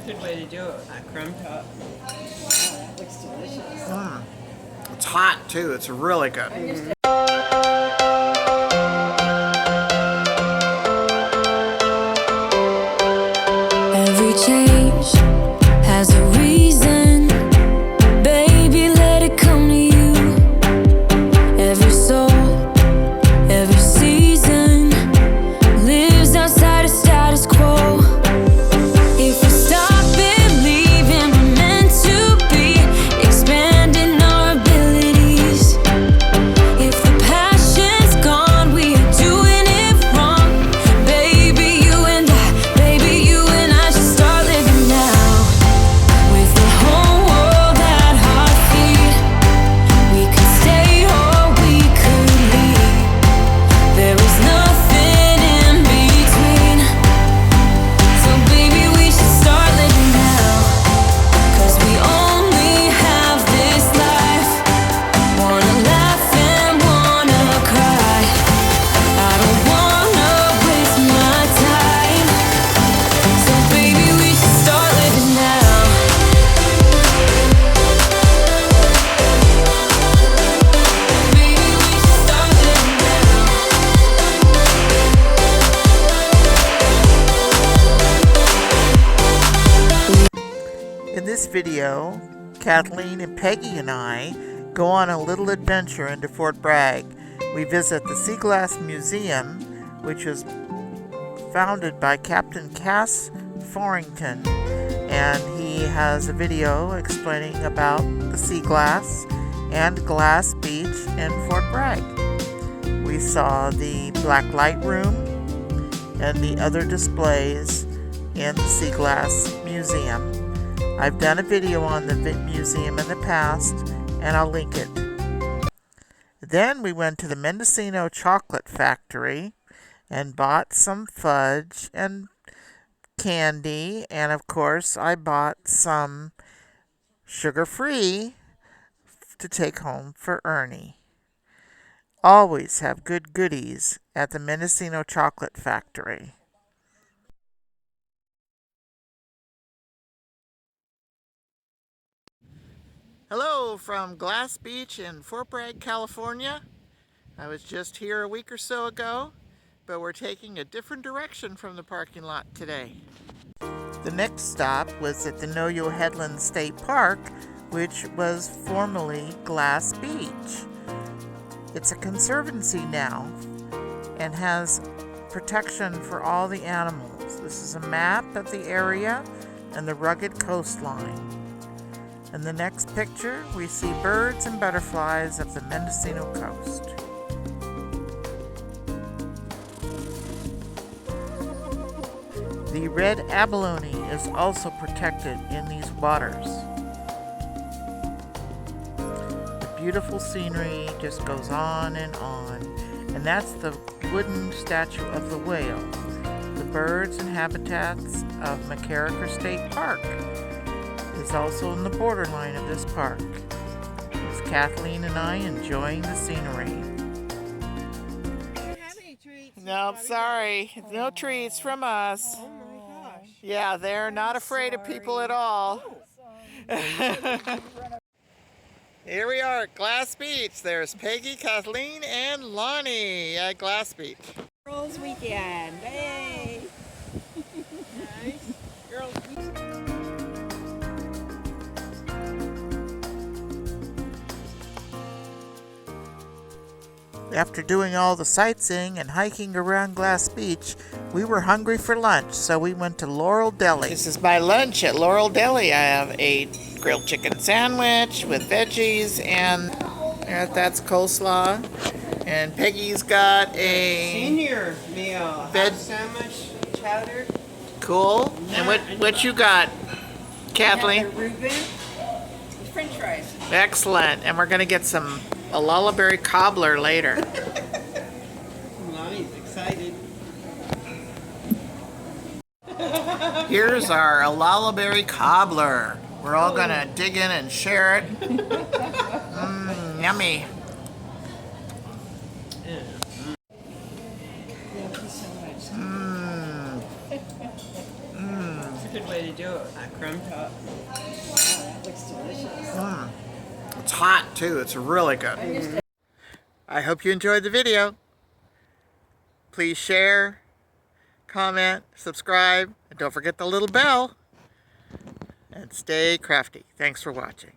good way to do it with that crumb top. Oh, that looks delicious. It's hot too. It's really good. Every change has a reason. Baby, let it come to you. Every soul, every season lives outside of status quo. If we stop believing we're meant to be, expanding our abilities. If the passion's gone, we are doing it wrong. Baby, you and I should start living now. With the whole world at our feet, we could stay or we could leave. There is nothing in between. So baby, we should start living now. 'Cause we only have this life. Wanna laugh and wanna cry. I don't wanna waste my time. So baby, we should start living now. Baby, we should start living In this video, Kathleen and Peggy and I go on a little adventure into Fort Bragg. We visit the Sea Glass Museum, which was founded by Captain Cass Farrington, and he has a video explaining about the sea glass and Glass Beach in Fort Bragg. We saw the black light room and the other displays in the Sea Glass Museum. I've done a video on the museum in the past, and I'll link it. Then we went to the Mendocino Chocolate Factory and bought some fudge and candy, and of course I bought some sugar-free to take home for Ernie. Always have good goodies at the Mendocino Chocolate Factory. Hello from Glass Beach in Fort Bragg, California. I was just here a week or so ago, but we're taking a different direction from the parking lot today. The next stop was at the Noyo Headland State Park, which was formerly Glass Beach. It's a conservancy now and has protection for all the animals. This is a map of the area and the rugged coastline. In the next picture, we see birds and butterflies of the Mendocino Coast. The red abalone is also protected in these waters. The beautiful scenery just goes on, and that's the wooden statue of the whale. The birds and habitats of McCarricker State Park is also in the borderline of this park. It's Kathleen and I enjoying the scenery. Don't have any treats. No, sorry. No treats from us. Oh my gosh. Yeah, they're not afraid of people at all. Here we are at Glass Beach. There's Peggy, Kathleen, and Lonnie at Glass Beach. Girls weekend. Hey. Nice. Girls, After doing all the sightseeing and hiking around Glass Beach, we were hungry for lunch, so we went to Laurel Deli. This is my lunch at Laurel Deli. I have a grilled chicken sandwich with veggies, and that's coleslaw. And Peggy's got a senior meal. Veg- Half sandwich, chowder. cool. And what you got, Kathleen? And the Reuben. French fries. Excellent. And we're gonna get a lullaberry cobbler later. Lonnie's excited. Here's our lullaberry cobbler. We're all gonna dig in and share it. Yummy. Thank you so much. good way to do it with that crumb top. That looks delicious. It's hot too. It's really good. I hope you enjoyed the video. Please share, comment, subscribe, and don't forget the little bell. And stay crafty. Thanks for watching.